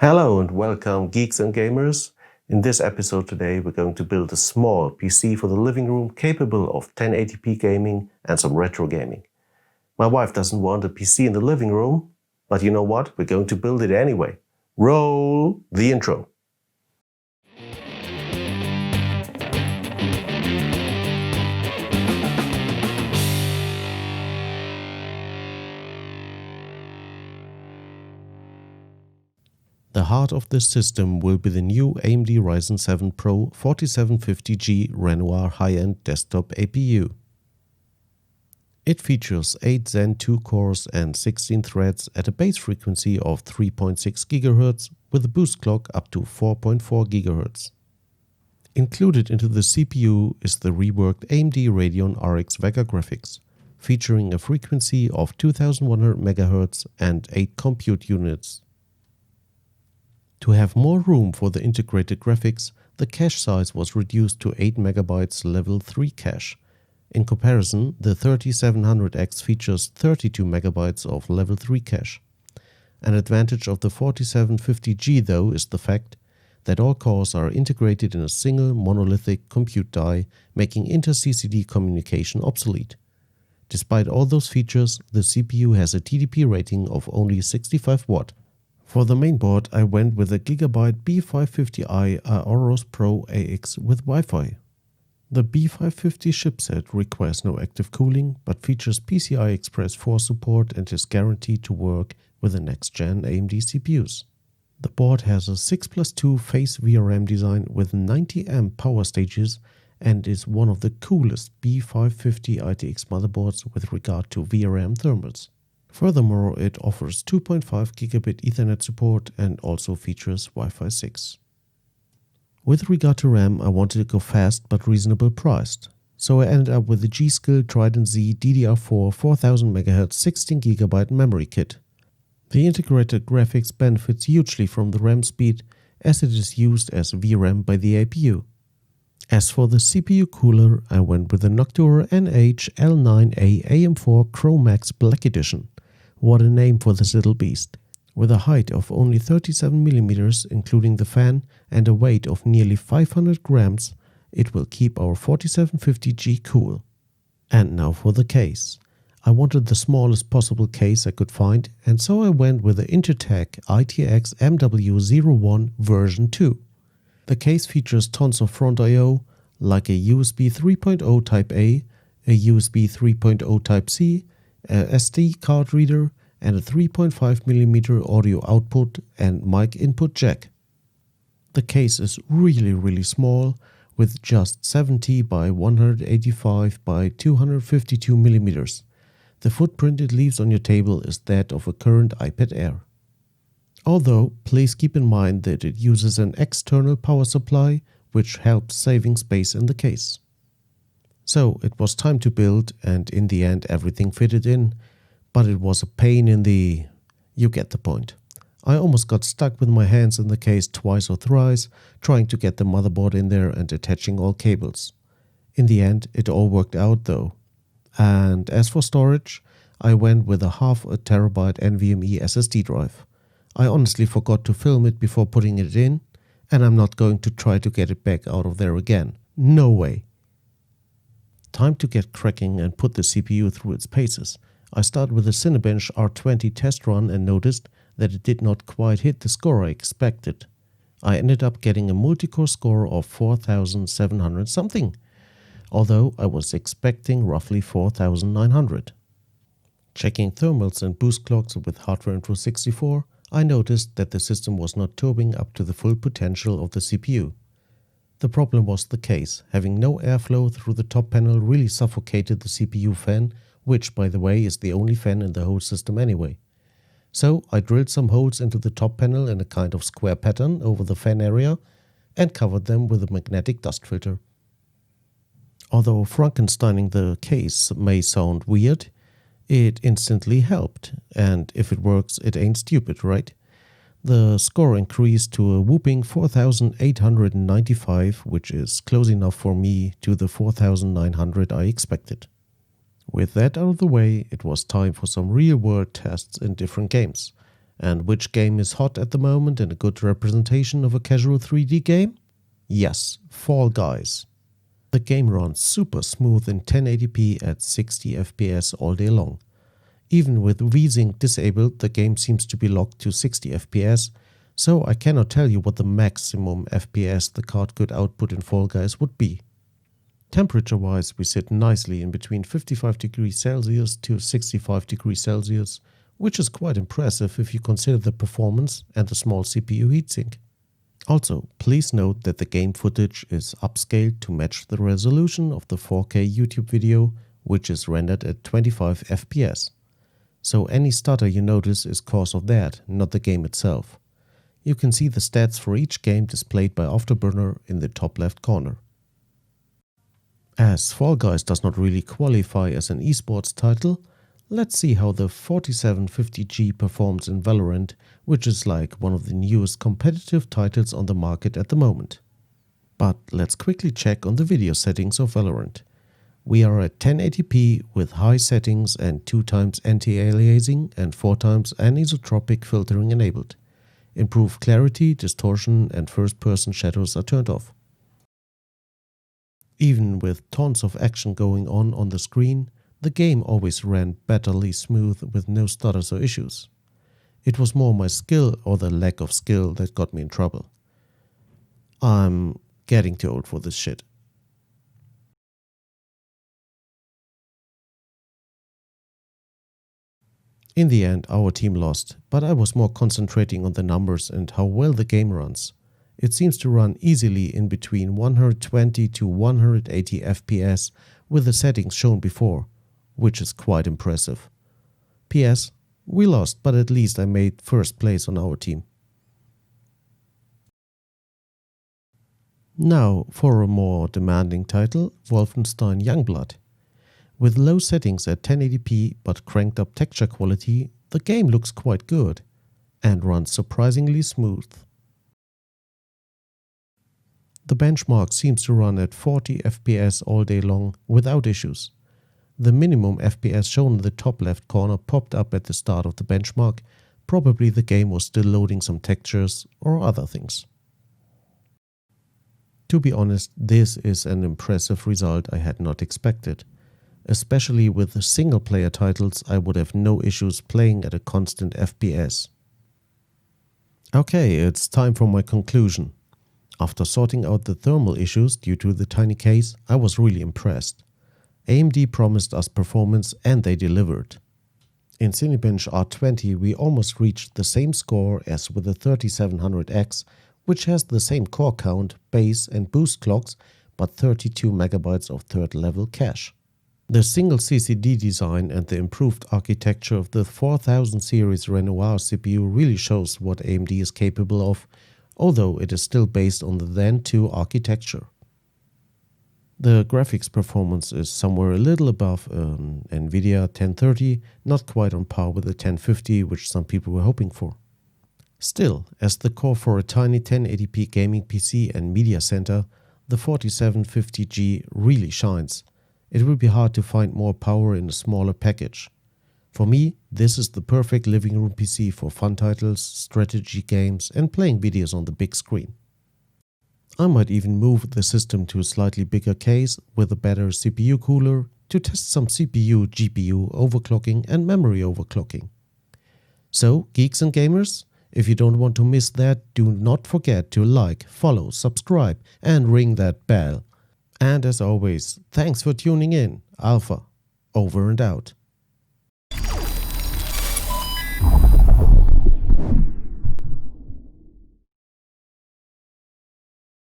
Hello and welcome, geeks and gamers. In this episode today, we're going to build a small PC for the living room capable of 1080p gaming and some retro gaming. My wife doesn't want a PC in the living room, but you know what? We're going to build it anyway. Roll the intro. The heart of this system will be the new AMD Ryzen 7 Pro 4750G Renoir high-end desktop APU. It features 8 Zen 2 cores and 16 threads at a base frequency of 3.6 GHz with a boost clock up to 4.4 GHz. Included into the CPU is the reworked AMD Radeon RX Vega graphics, featuring a frequency of 2100 MHz and 8 compute units. To have more room for the integrated graphics, the cache size was reduced to 8 MB level 3 cache. In comparison, the 3700X features 32 MB of level 3 cache. An advantage of the 4750G though is the fact that all cores are integrated in a single monolithic compute die, making inter-CCD communication obsolete. Despite all those features, the CPU has a TDP rating of only 65 Watt. For the mainboard, I went with a Gigabyte B550i Aorus Pro AX with Wi-Fi. The B550 chipset requires no active cooling, but features PCI Express 4 support and is guaranteed to work with the next-gen AMD CPUs. The board has a 6+2 phase VRM design with 90 amp power stages and is one of the coolest B550 ITX motherboards with regard to VRM thermals. Furthermore, it offers 2.5 gigabit Ethernet support and also features Wi-Fi 6. With regard to RAM, I wanted to go fast but reasonable priced, so I ended up with the G-Skill Trident Z DDR4 4000 MHz 16 GB memory kit. The integrated graphics benefits hugely from the RAM speed as it is used as VRAM by the APU. As for the CPU cooler, I went with the Noctua NH-L9A AM4 Chromax Black Edition. What a name for this little beast. With a height of only 37mm including the fan and a weight of nearly 500 grams, it will keep our 4750G cool. And now for the case. I wanted the smallest possible case I could find, and so I went with the Intertech ITX MW01 version 2. The case features tons of front I/O, like a USB 3.0 Type A, a USB 3.0 Type C, a SD card reader, and a 3.5mm audio output and mic input jack. The case is really small, with just 70 by 185 by 252mm. The footprint it leaves on your table is that of a current iPad Air. Although, please keep in mind that it uses an external power supply, which helps saving space in the case. So it was time to build, and in the end everything fitted in, but it was a pain in the... you get the point. I almost got stuck with my hands in the case twice or thrice, trying to get the motherboard in there and attaching all cables. In the end, it all worked out though. And as for storage, I went with a 0.5 TB NVMe SSD drive. I honestly forgot to film it before putting it in, and I'm not going to try to get it back out of there again. No way. Time to get cracking and put the CPU through its paces. I started with a Cinebench R20 test run and noticed that it did not quite hit the score I expected. I ended up getting a multi-core score of 4700 something, although I was expecting roughly 4900. Checking thermals and boost clocks with Hardware Info 64, I noticed that the system was not turbing up to the full potential of the CPU. The problem was the case. Having no airflow through the top panel really suffocated the CPU fan, which, by the way, is the only fan in the whole system anyway. So I drilled some holes into the top panel in a kind of square pattern over the fan area and covered them with a magnetic dust filter. Although Frankensteining the case may sound weird, it instantly helped, and if it works, it ain't stupid, right? The score increased to a whooping 4895, which is close enough for me to the 4900 I expected. With that out of the way, it was time for some real-world tests in different games. And which game is hot at the moment and a good representation of a casual 3D game? Yes, Fall Guys. The game runs super smooth in 1080p at 60 FPS all day long. Even with VSync disabled, the game seems to be locked to 60 FPS, so I cannot tell you what the maximum FPS the card could output in Fall Guys would be. Temperature-wise, we sit nicely in between 55 degrees Celsius to 65 degrees Celsius, which is quite impressive if you consider the performance and the small CPU heatsink. Also, please note that the game footage is upscaled to match the resolution of the 4K YouTube video, which is rendered at 25 FPS. So any stutter you notice is cause of that, not the game itself. You can see the stats for each game displayed by Afterburner in the top left corner. As Fall Guys does not really qualify as an esports title, let's see how the 4750G performs in Valorant, which is like one of the newest competitive titles on the market at the moment. But let's quickly check on the video settings of Valorant. We are at 1080p with high settings and 2x anti-aliasing and 4x anisotropic filtering enabled. Improved clarity, distortion and first-person shadows are turned off. Even with tons of action going on the screen, the game always ran betterly smooth with no stutters or issues. It was more my skill or the lack of skill that got me in trouble. I'm getting too old for this shit. In the end, our team lost, but I was more concentrating on the numbers and how well the game runs. It seems to run easily in between 120 to 180 FPS with the settings shown before, which is quite impressive. PS, we lost, but at least I made first place on our team. Now for a more demanding title, Wolfenstein Youngblood. With low settings at 1080p but cranked up texture quality, the game looks quite good and runs surprisingly smooth. The benchmark seems to run at 40 FPS all day long without issues. The minimum FPS shown in the top left corner popped up at the start of the benchmark. Probably the game was still loading some textures or other things. To be honest, this is an impressive result I had not expected. Especially with single-player titles, I would have no issues playing at a constant FPS. Okay, it's time for my conclusion. After sorting out the thermal issues due to the tiny case, I was really impressed. AMD promised us performance and they delivered. In Cinebench R20 we almost reached the same score as with the 3700X, which has the same core count, base and boost clocks, but 32 MB of third level cache. The single CCD design and the improved architecture of the 4000 series Renoir CPU really shows what AMD is capable of, although it is still based on the Zen 2 architecture. The graphics performance is somewhere a little above NVIDIA 1030, not quite on par with the 1050 which some people were hoping for. Still, as the core for a tiny 1080p gaming PC and media center, the 4750G really shines. It will be hard to find more power in a smaller package. For me, this is the perfect living room PC for fun titles, strategy games and playing videos on the big screen. I might even move the system to a slightly bigger case with a better CPU cooler to test some CPU-GPU overclocking and memory overclocking. So, geeks and gamers, if you don't want to miss that, do not forget to like, follow, subscribe and ring that bell. And as always, thanks for tuning in. Alpha, over and out.